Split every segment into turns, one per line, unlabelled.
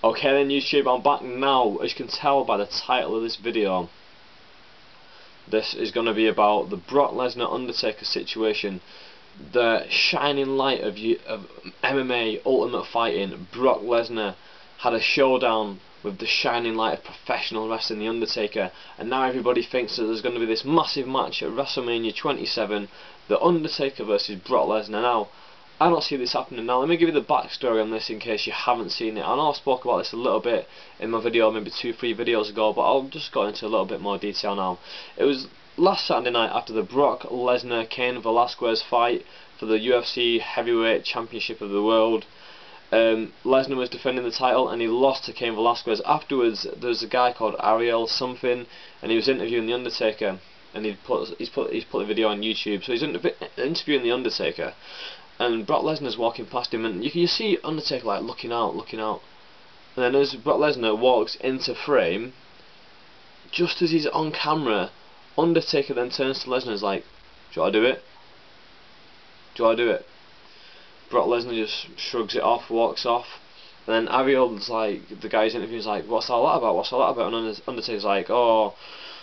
Okay then YouTube, I'm back now. As you can tell by the title of this video, this is going to be about the Brock Lesnar-Undertaker situation. The shining light of MMA Ultimate Fighting. Brock Lesnar had a showdown with the shining light of professional wrestling, The Undertaker, and now everybody thinks that there's going to be this massive match at WrestleMania 27, The Undertaker versus Brock Lesnar. Now, I don't see this happening. Now, let me give you the backstory on this in case you haven't seen it. I know I spoke about this a little bit in my video, maybe 2-3 videos ago, but I'll just go into a little bit more detail now. It was last Saturday night after the Brock Lesnar-Cain Velasquez fight for the UFC Heavyweight Championship of the World. Lesnar was defending the title and he lost to Cain Velasquez. Afterwards, there was a guy called Ariel something, and he was interviewing The Undertaker, and he's put a video on YouTube. So he's interviewing The Undertaker, and Brock Lesnar's walking past him, and you see Undertaker like looking out, and then as Brock Lesnar walks into frame, just as he's on camera, Undertaker then turns to Lesnar and is like, "Do you want to do it? Do you want to do it?" Brock Lesnar just shrugs it off, walks off, and then Ariel's like, the guy's interviewing, like, "What's all that about? What's all that about?" And Undertaker's like, "Oh,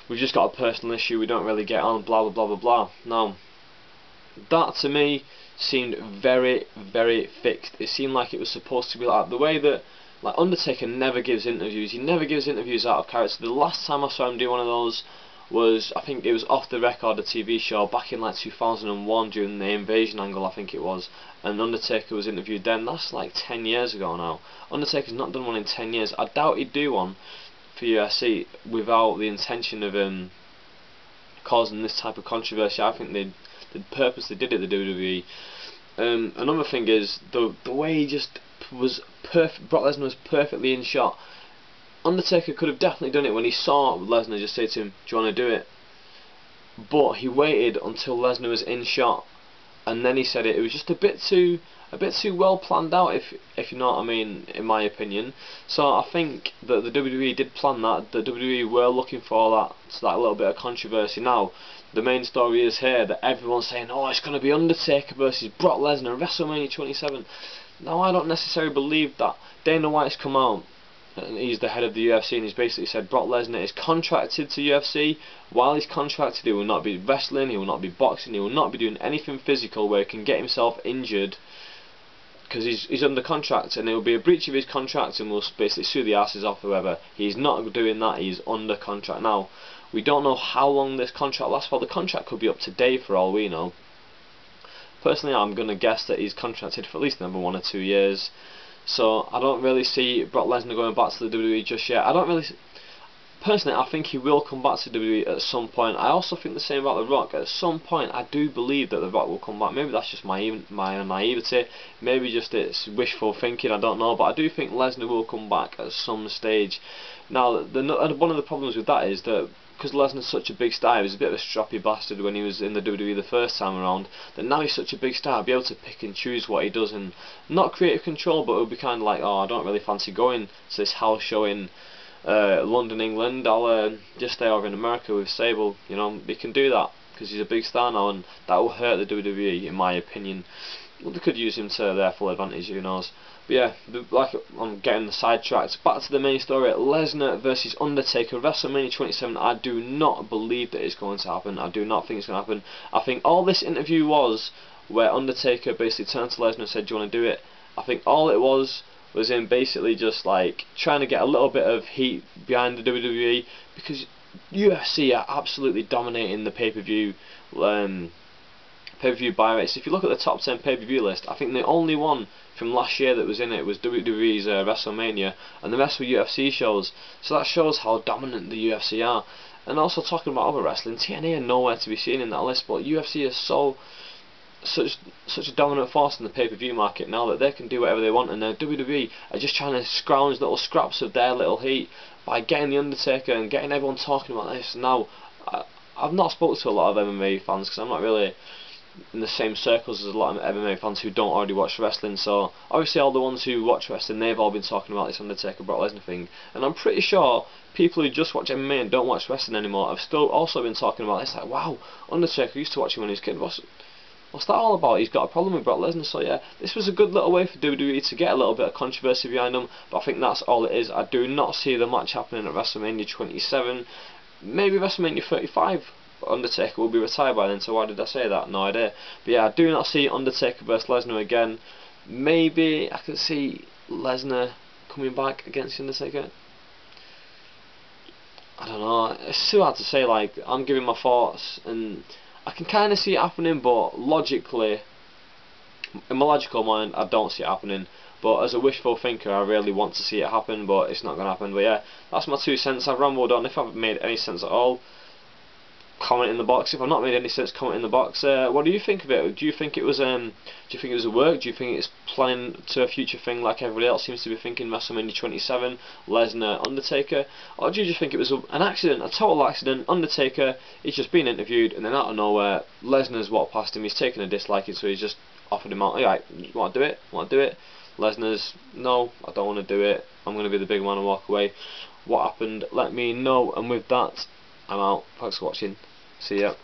we've just got a personal issue, we don't really get on, blah blah blah blah blah." Now, that to me seemed very, very fixed. It seemed like it was supposed to be like the way that, like, Undertaker never gives interviews. He never gives interviews out of character. The last time I saw him do one of those was, I think it was Off the Record, a TV show back in like 2001 during the Invasion angle, I think it was, and Undertaker was interviewed then. That's like 10 years ago now. Undertaker's not done one in 10 years. I doubt he'd do one for UFC without the intention of causing this type of controversy. I think they purposely did it, the WWE. Another thing is the way he just was perfect. Brock Lesnar was perfectly in shot. Undertaker could have definitely done it when he saw Lesnar just say to him, "Do you want to do it?" But he waited until Lesnar was in shot, and then he said it. It was just a bit too well planned out, if you know what I mean, in my opinion. So I think that the WWE did plan that. The WWE were looking for that little bit of controversy. Now, the main story is here that everyone's saying, "Oh, it's going to be Undertaker versus Brock Lesnar at WrestleMania 27. Now, I don't necessarily believe that. Dana White's come out, and he's the head of the UFC, and he's basically said Brock Lesnar is contracted to UFC. While he's contracted, he will not be wrestling, he will not be boxing, he will not be doing anything physical where he can get himself injured, because he's under contract, and it will be a breach of his contract, and we'll basically sue the asses off whoever. He's not doing that, he's under contract. Now, we don't know how long this contract lasts for. The contract could be up to date for all we know. Personally, I'm going to guess that he's contracted for at least another 1 or 2 years. So I don't really see Brock Lesnar going back to the WWE just yet. Personally, I think he will come back to WWE at some point. I also think the same about The Rock. At some point, I do believe that The Rock will come back. Maybe that's just my naivety. Maybe just it's wishful thinking, I don't know. But I do think Lesnar will come back at some stage. Now, one of the problems with that is that because Lesnar's such a big star, he was a bit of a stroppy bastard when he was in the WWE the first time around, that now he's such a big star, he'll be able to pick and choose what he does, and not creative control, but it'll be kind of like, "Oh, I don't really fancy going to this house show in London, England, I'll just stay over in America with Sable." You know, he can do that because he's a big star now, and that will hurt the WWE, in my opinion. Well, they could use him to their full advantage, who knows. But yeah, like, I'm getting sidetracked. Back to the main story: Lesnar versus Undertaker, WrestleMania 27. I do not believe that it's going to happen. I do not think it's going to happen. I think all this interview was, where Undertaker basically turned to Lesnar and said, "Do you want to do it?" I think all it was him basically just like trying to get a little bit of heat behind the WWE, because UFC are absolutely dominating the pay-per-view buy rates. If you look at the top 10 pay-per-view list, I think the only one from last year that was in it was WWE's WrestleMania, and the rest were UFC shows. So that shows how dominant the UFC are. And also, talking about other wrestling, TNA are nowhere to be seen in that list, but UFC is such a dominant force in the pay-per-view market now that they can do whatever they want, and WWE are just trying to scrounge little scraps of their little heat by getting The Undertaker and getting everyone talking about this. Now, I've not spoken to a lot of MMA fans because I'm not really in the same circles as a lot of MMA fans who don't already watch wrestling. So obviously all the ones who watch wrestling, they've all been talking about this Undertaker Brock Lesnar thing, and I'm pretty sure people who just watch MMA and don't watch wrestling anymore have still also been talking about this, like, "Wow, Undertaker, used to watch him when he was a kid." what's that all about? He's got a problem with Brock Lesnar. So yeah, this was a good little way for WWE to get a little bit of controversy behind them, but I think that's all it is. I do not see the match happening at WrestleMania 27, maybe WrestleMania 35. Undertaker will be retired by then, so why did I say that? No idea. But yeah, I do not see Undertaker versus Lesnar again. Maybe I can see Lesnar coming back against Undertaker. I don't know, it's too hard to say. Like, I'm giving my thoughts, and I can kind of see it happening, but logically, in my logical mind, I don't see it happening. But as a wishful thinker, I really want to see it happen, but it's not going to happen. But yeah, that's my 2 cents. I've rambled on. If I've made any sense at all, comment in the box. If I've not made any sense, comment in the box. What do you think of it? Do you think it was a work? Do you think it's planning to a future thing like everybody else seems to be thinking, WrestleMania 27, Lesnar, Undertaker? Or do you just think it was an accident, a total accident? Undertaker, he's just been interviewed, and then out of nowhere, Lesnar's walked past him, he's taken a dislike, so he's just offered him out. Alright, you want to do it? Want to do it? Lesnar's, no, I don't want to do it. I'm going to be the big man and walk away. What happened? Let me know. And with that, I'm out. Thanks for watching. See ya.